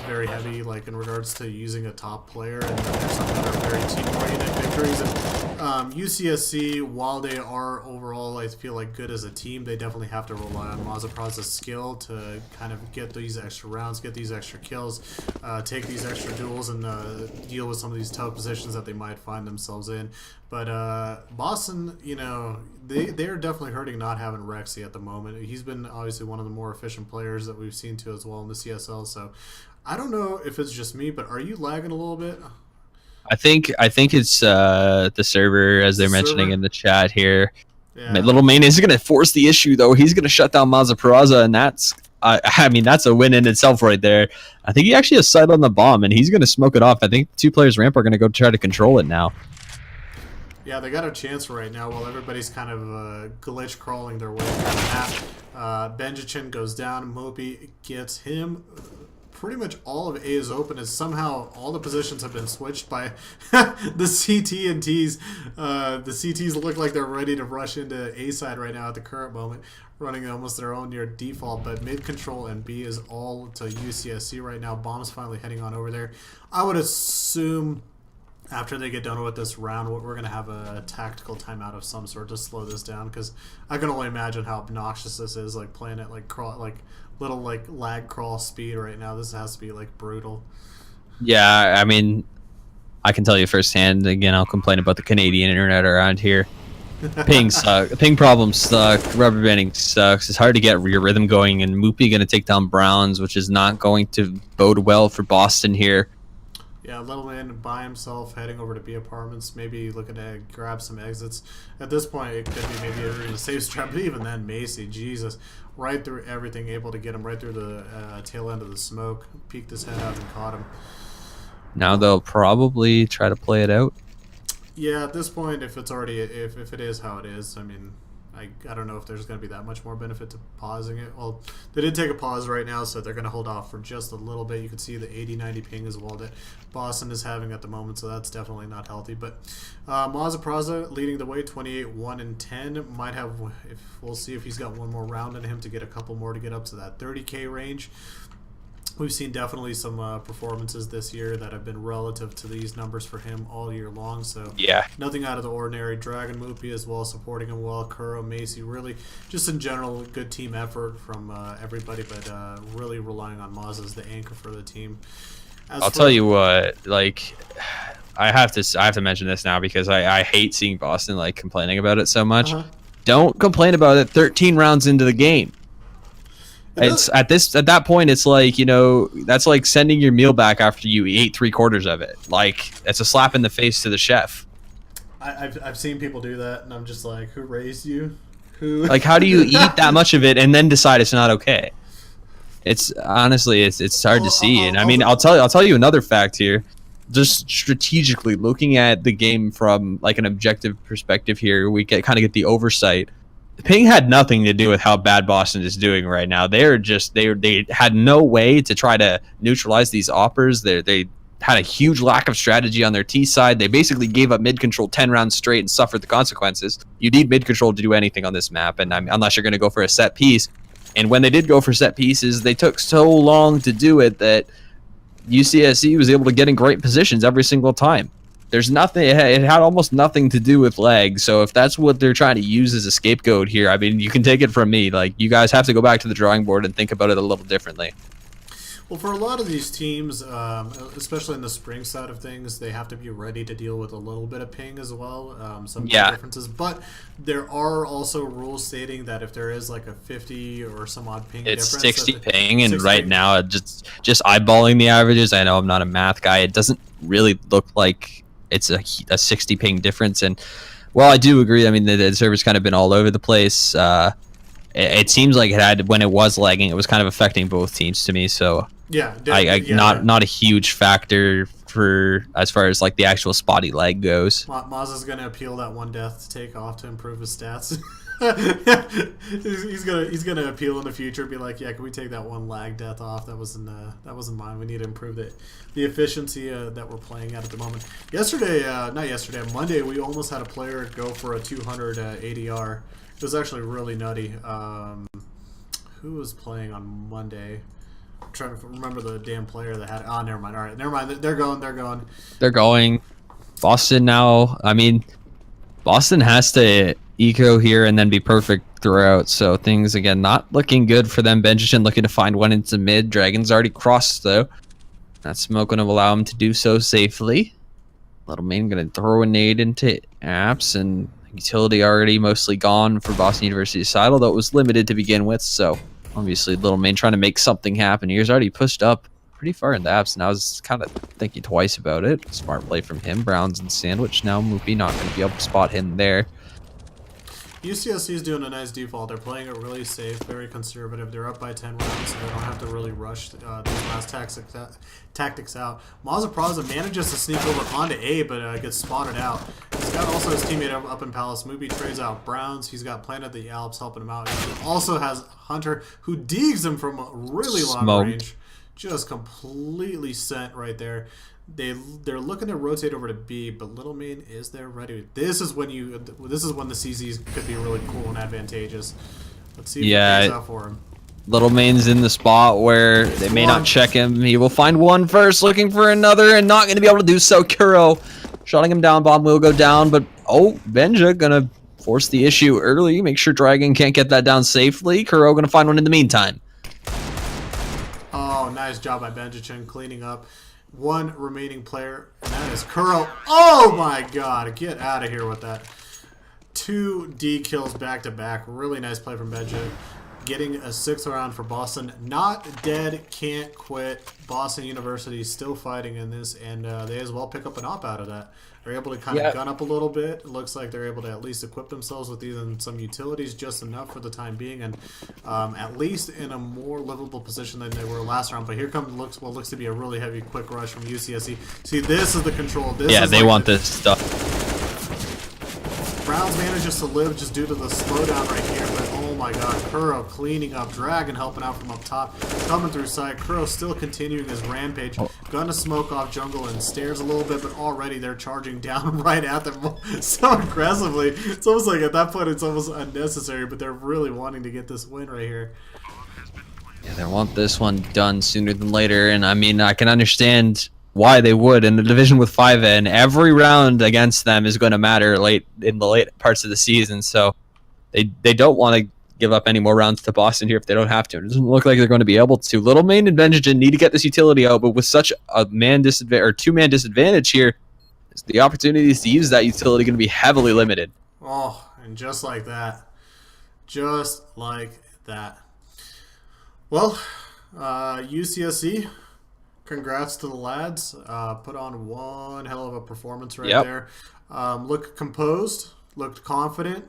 very heavy, like in regards to using a top player, and there's some that are very team-oriented victories. And UCSC, while they are overall, I feel like good as a team, they definitely have to rely on Mazapra's skill to kind of get these extra rounds, get these extra kills, take these extra duels, and deal with some of these tough positions that they might find themselves in. But Boston, you know, they're definitely hurting not having Rexy at the moment. He's been obviously one of the more efficient players that we've seen too as well in the CSL. So I don't know if it's just me, but are you lagging a little bit? I think it's the server, as they're mentioning in the chat here. Yeah. Little Mane is going to force the issue, though. He's going to shut down Mazaparaza, and that's I mean, that's a win in itself right there. I think he actually has sight on the bomb, and he's going to smoke it off. I think 2 players ramp are going to go try to control it now. Yeah, they got a chance right now while everybody's kind of glitch crawling their way through the map. Benjichin goes down. Mopi gets him. Pretty much all of A is open as somehow all the positions have been switched by the CT and Ts. The CTs look like they're ready to rush into A side right now at the current moment, running almost their own near default, but mid control and B is all to UCSC right now. Bomb's finally heading on over there. I would assume after they get done with this round, we're going to have a tactical timeout of some sort to slow this down, because I can only imagine how obnoxious this is, like playing it like little like lag crawl speed right now. This has to be like brutal. Yeah, I mean, I can tell you firsthand. Again, I'll complain about the Canadian internet around here. Ping suck. Ping problems suck. Rubber banding sucks. It's hard to get your rhythm going, and Moopy going to take down Browns, which is not going to bode well for Boston here. Yeah, Little Man by himself heading over to B apartments, maybe looking to grab some exits. At this point, it could be maybe a safe strap, but even then, Macy, Jesus, right through everything, able to get him right through the tail end of the smoke, peeked his head out and caught him. Now they'll probably try to play it out. Yeah, at this point, if it's already if it is how it is, I mean, I don't know if there's going to be that much more benefit to pausing it. Well, they did take a pause right now, so they're going to hold off for just a little bit. You can see the 80-90 ping as well that Boston is having at the moment, so that's definitely not healthy. But Mazapraza leading the way, 28-1-10. Might have, we'll see if he's got one more round in him to get a couple more to get up to that 30K range. We've seen definitely some performances this year that have been relative to these numbers for him all year long. So yeah, nothing out of the ordinary. Dragon Moopy as well, supporting him well. Kuro, Macy, really just in general good team effort from everybody, but really relying on Maz as the anchor for the team. I'll tell you what, like, I have to mention this now because I hate seeing Boston like complaining about it so much. Don't complain about it 13 rounds into the game. It's at that point, it's like, you know, that's like sending your meal back after you ate 3/4 of it. Like, it's a slap in the face to the chef. I've seen people do that, and I'm just like, who raised you? Who? Like, how do you eat that much of it and then decide it's not okay? It's honestly, it's hard to see. And I mean, I'll tell you another fact here. Just strategically looking at the game from like an objective perspective here, we kind of get the oversight. Ping had nothing to do with how bad Boston is doing right now. They had no way to try to neutralize these oppers. They had a huge lack of strategy on their T side. They basically gave up mid control 10 rounds straight and suffered the consequences. You need mid control to do anything on this map, and unless you're going to go for a set piece. And when they did go for set pieces, they took so long to do it that UCSC was able to get in great positions every single time. There's nothing. It had almost nothing to do with lag. So if that's what they're trying to use as a scapegoat here, I mean, you can take it from me. Like, you guys have to go back to the drawing board and think about it a little differently. Well, for a lot of these teams, especially in the spring side of things, they have to be ready to deal with a little bit of ping as well. Some differences, but there are also rules stating that if there is like a 50 or some odd ping it's difference, 60 ping, and 60 right now, just eyeballing the averages, I know I'm not a math guy. It doesn't really look like it's a 60 ping difference. And well, I do agree. I mean, the server's kind of been all over the place. It seems like it had, when it was lagging, it was kind of affecting both teams to me. So yeah, not a huge factor for as far as like the actual spotty lag goes. Maz is gonna appeal that one death to take off to improve his stats. he's gonna appeal in the future, be like, yeah, can we take that one lag death off? That wasn't mine. We need to improve the efficiency that we're playing at the moment. Monday, we almost had a player go for a 200 ADR. It was actually really nutty. Who was playing on Monday? I'm trying to remember the damn player that had it. Oh, never mind. All right, never mind. They're going. Boston now. I mean, Boston has to eco here and then be perfect throughout. So things, again, not looking good for them. Benjamin looking to find one into mid. Dragon's already crossed, though. That smoke going to allow him to do so safely. Little Main going to throw a nade into apps, and utility already mostly gone for Boston University's side, although it was limited to begin with. So obviously Little Main trying to make something happen. He's already pushed up pretty far in the apps, and I was kind of thinking twice about it. Smart play from him. Browns and Sandwich now. Moopy not going to be able to spot him there. UCSC is doing a nice default. They're playing it really safe, very conservative. They're up by 10 rounds, so they don't have to really rush these last tactics out. Mazapraza manages to sneak over onto A, but gets spotted out. He's got also his teammate up in Palace. Moopy trades out Browns. He's got Planet the Alps helping him out. He also has Hunter, who digs him from a really long range. Just completely sent right there. They're looking to rotate over to B, but Little Main is there ready. This is when the CZs could be really cool and advantageous. Let's see if it pays out for him. Little Main's in the spot where they may not check him. He will find one first, looking for another, and not going to be able to do so. Kuro shutting him down. Bomb will go down, but Benja gonna force the issue early. Make sure Dragon can't get that down safely. Kuro gonna find one in the meantime. Oh, nice job by Benjichin cleaning up. One remaining player, and that is Kuro. Oh my god, get out of here with that. 2 D kills back to back. Really nice play from Benja. Getting a 6th round for Boston. Not dead, can't quit. Boston University still fighting in this, and they as well pick up an op out of that. They're able to kind of gun up a little bit. It looks like they're able to at least equip themselves with even some utilities, just enough for the time being, and at least in a more livable position than they were last round. But here comes what looks to be a really heavy quick rush from UCSC. See, this is the control. They want this stuff. Browns manages to live just due to the slowdown right here, but oh my god, Kuro cleaning up, Dragon helping out from up top, coming through side. Kuro still continuing his rampage, gonna smoke off jungle and stairs a little bit, but already they're charging down right at them so aggressively. It's almost like at that point it's almost unnecessary, but they're really wanting to get this win right here. Yeah, they want this one done sooner than later, and I mean, I can understand why they would. In the division with 5N, every round against them is going to matter in the late parts of the season, so they don't want to give up any more rounds to Boston here if they don't have to. It doesn't look like they're going to be able to. Little Main and Benjamin need to get this utility out, but with such a two-man disadvantage here, the opportunities to use that utility going to be heavily limited. Oh, and just like that. Well, UCSC, congrats to the lads. Put on one hell of a performance right there. Looked composed, looked confident,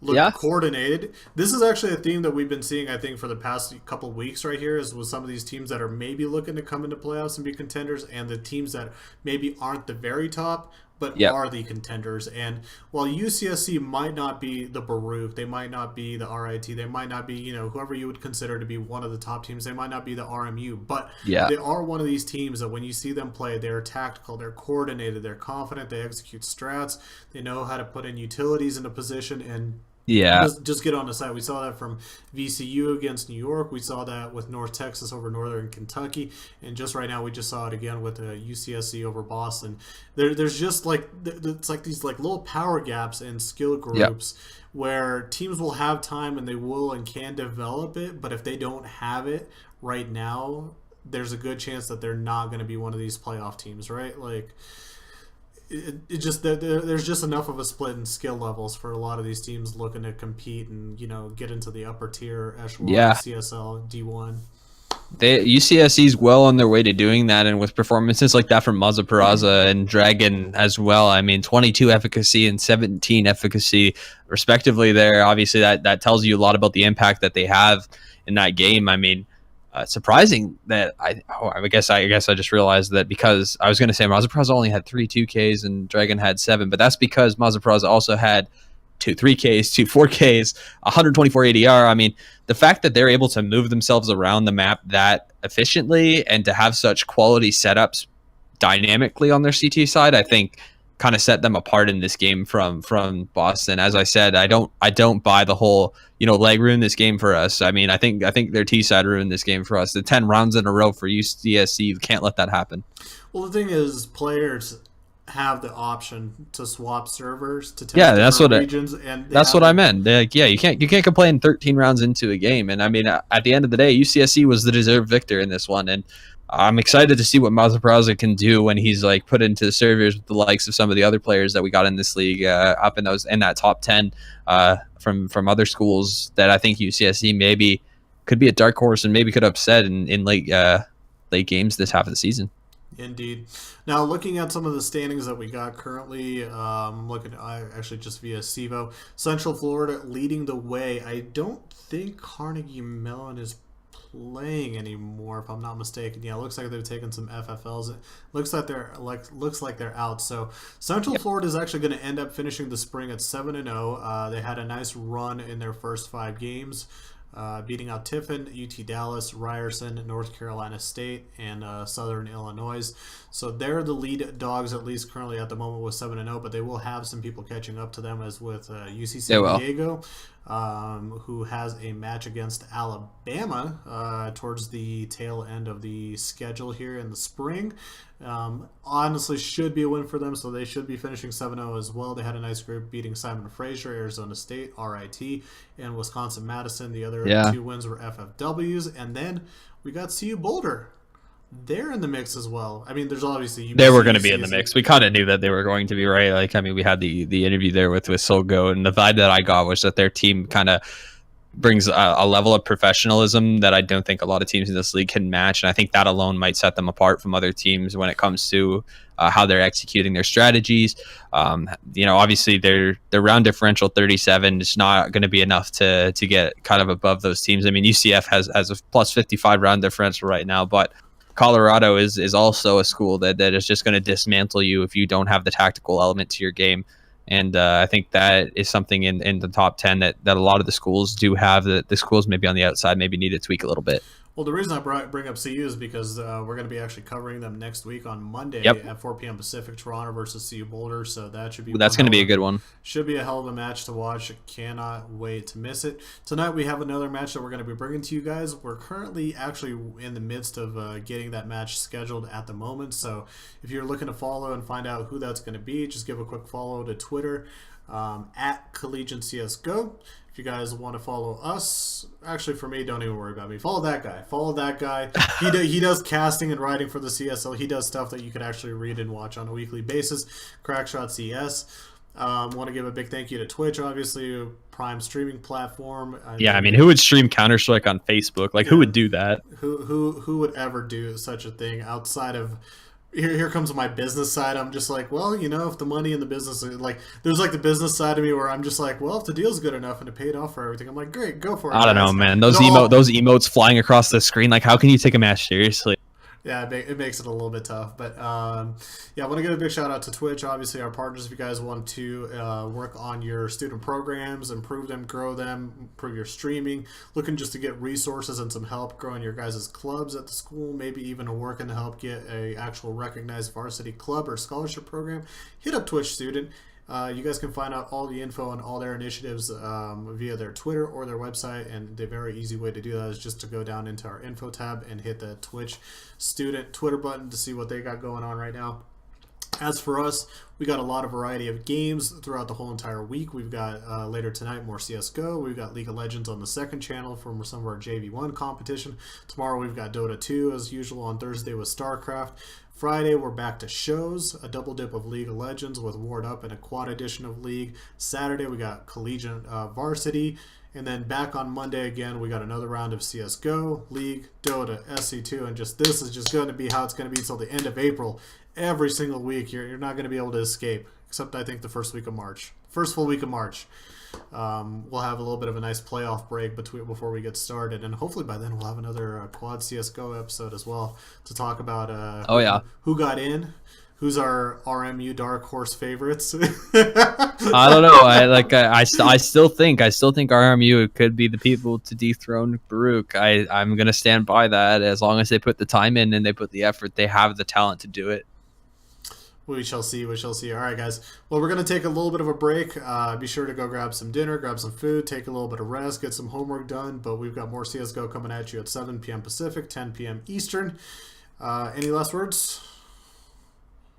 looked coordinated. This is actually a theme that we've been seeing, I think, for the past couple weeks right here, is with some of these teams that are maybe looking to come into playoffs and be contenders, and the teams that maybe aren't the very top, but are the contenders. And while UCSC might not be the Baruch, they might not be the RIT, they might not be, whoever you would consider to be one of the top teams, they might not be the RMU, but they are one of these teams that when you see them play, they're tactical, they're coordinated, they're confident, they execute strats, they know how to put in utilities into position, and just get on the side. We saw that from VCU against New York. We saw that with North Texas over Northern Kentucky. And just right now, we just saw it again with UCSC over Boston. There's just it's like these little power gaps in skill groups where teams will have time and they will and can develop it. But if they don't have it right now, there's a good chance that they're not going to be one of these playoff teams, right? There's just enough of a split in skill levels for a lot of these teams looking to compete and get into the upper tier echelon CSL D1. UCSC's well on their way to doing that, and with performances like that from Mazapraza and Dragon as well. I mean, 22 efficacy and 17 efficacy respectively there. Obviously that tells you a lot about the impact that they have in that game. I mean, surprising that I guess I just realized that, because I was going to say Mazapraza only had 3 2Ks and Dragon had 7, but that's because Mazapraza also had 2 3Ks, 2 4Ks, 124 ADR. I mean, the fact that they're able to move themselves around the map that efficiently and to have such quality setups dynamically on their CT side, I think kind of set them apart in this game from Boston. As I said, I don't buy the whole leg ruin this game for us. I mean, I think their T side ruined this game for us. The 10 rounds in a row for UCSC, you can't let that happen. Well, the thing is, players have the option to swap servers to test Yeah, that's different what regions, and that's what I meant. Like, yeah, you can't complain 13 rounds into a game. And I mean, at the end of the day, UCSC was the deserved victor in this one, and I'm excited to see what Mazapraza can do when he's like put into the servers with the likes of some of the other players that we got in this league, up in that top 10 from other schools that I think UCSC maybe could be a dark horse and maybe could upset in late games this half of the season. Indeed. Now, looking at some of the standings that we got currently, looking actually just via SIVO, Central Florida leading the way. I don't think Carnegie Mellon is playing anymore, if I'm not mistaken. Yeah, it looks like they've taken some FFLs. It looks like they're out. So Central Florida is actually going to end up finishing the spring at 7-0. They had a nice run in their first 5 games. Beating out Tiffin, UT Dallas, Ryerson, North Carolina State, and Southern Illinois. So they're the lead dogs, at least currently at the moment, with 7-0, but they will have some people catching up to them, as with UC San Diego, who has a match against Alabama towards the tail end of the schedule here in the spring. Honestly, should be a win for them, so they should be finishing 7-0 as well. They had a nice group, beating Simon Fraser, Arizona State, RIT, and Wisconsin Madison. The other 2 wins were FFWs, and then we got CU Boulder. They're in the mix as well. I mean, there's obviously they were going to be in the mix. We kind of knew that they were going to be, right. Like, I mean, we had the interview there with Solgo, and the vibe that I got was that their team kind of brings a level of professionalism that I don't think a lot of teams in this league can match, and I think that alone might set them apart from other teams when it comes to how they're executing their strategies. Obviously their round differential 37 is not going to be enough to get kind of above those teams. I mean, UCF has a plus 55 round differential right now, but Colorado is also a school that is just going to dismantle you if you don't have the tactical element to your game. And I think that is something in the top 10 that a lot of the schools do have, that the schools maybe on the outside maybe need to tweak a little bit. Well, the reason I bring up CU is because we're going to be actually covering them next week on Monday at 4 p.m. Pacific, Toronto versus CU Boulder. So that should be that's going to be a good one. Should be a hell of a match to watch. Cannot wait to miss it. Tonight we have another match that we're going to be bringing to you guys. We're currently actually in the midst of getting that match scheduled at the moment. So if you're looking to follow and find out who that's going to be, just give a quick follow to Twitter at Collegiate CSGO. If you guys want to follow us, actually for me, don't even worry about me. Follow that guy. Follow that guy. He does casting and writing for the CSL. He does stuff that you could actually read and watch on a weekly basis. Crackshot CS. Want to give a big thank you to Twitch, obviously, prime streaming platform. I mean, who would stream Counter-Strike on Facebook? Like, who would do that? Who would ever do such a thing outside of... Here comes my business side. I'm just like, well, if the money in the business, like, there's like the business side of me where I'm just like, well, if the deal's good enough and it paid off for everything, I'm like, great, go for it. I don't know, man. Those emotes flying across the screen, like, how can you take a match seriously? Yeah, it makes it a little bit tough. But, I want to give a big shout out to Twitch, obviously our partners. If you guys want to work on your student programs, improve them, grow them, improve your streaming, looking just to get resources and some help growing your guys' clubs at the school, maybe even working to help get a actual recognized varsity club or scholarship program, hit up Twitch Student. You guys can find out all the info on all their initiatives via their Twitter or their website, and the very easy way to do that is just to go down into our info tab and hit the Twitch Student Twitter button to see what they got going on right now. As for us, we got a lot of variety of games throughout the whole entire week. We've got later tonight more CSGO. We've got League of Legends on the second channel from some of our JV1 competition. Tomorrow we've got Dota 2 as usual. On Thursday with StarCraft. Friday, we're back to shows, a double dip of League of Legends with Ward Up and a quad edition of League. Saturday, we got Collegiate Varsity. And then back on Monday again, we got another round of CSGO, League, Dota, SC2, and this is just going to be how it's going to be until the end of April. Every single week, you're not going to be able to escape, except I think the first week of March. First full week of March. We'll have a little bit of a nice playoff break before we get started, and hopefully by then we'll have another quad CSGO episode as well to talk about who got in, who's our RMU dark horse favorites. I don't know. I still think RMU could be the people to dethrone Baruch. I'm gonna stand by that. As long as they put the time in and they put the effort, they have the talent to do it. We shall see. We shall see. All right, guys. Well, we're going to take a little bit of a break. Be sure to go grab some dinner, grab some food, take a little bit of rest, get some homework done. But we've got more CSGO coming at you at 7 p.m. Pacific, 10 p.m. Eastern. Any last words?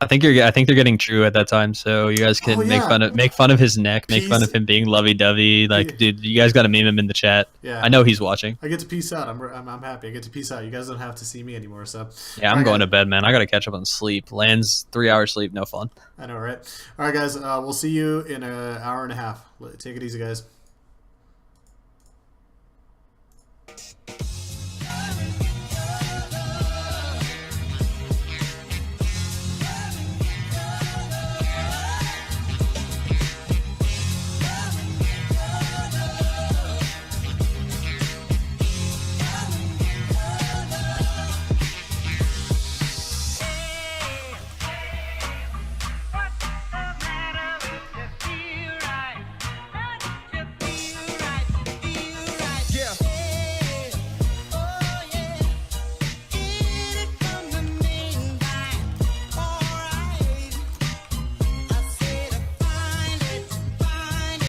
I think they're getting True at that time, so you guys can Oh, yeah. make fun of his neck, make fun Peace. of him being lovey dovey. Like, dude, you guys got to meme him in the chat. Yeah. I know he's watching. I get to peace out. I'm happy. I get to peace out. You guys don't have to see me anymore. So Yeah, I'm going to bed, man. I got to catch up on sleep. Land's 3 hours sleep, no fun. I know, right? All right, guys. We'll see you in an hour and a half. Take it easy, guys.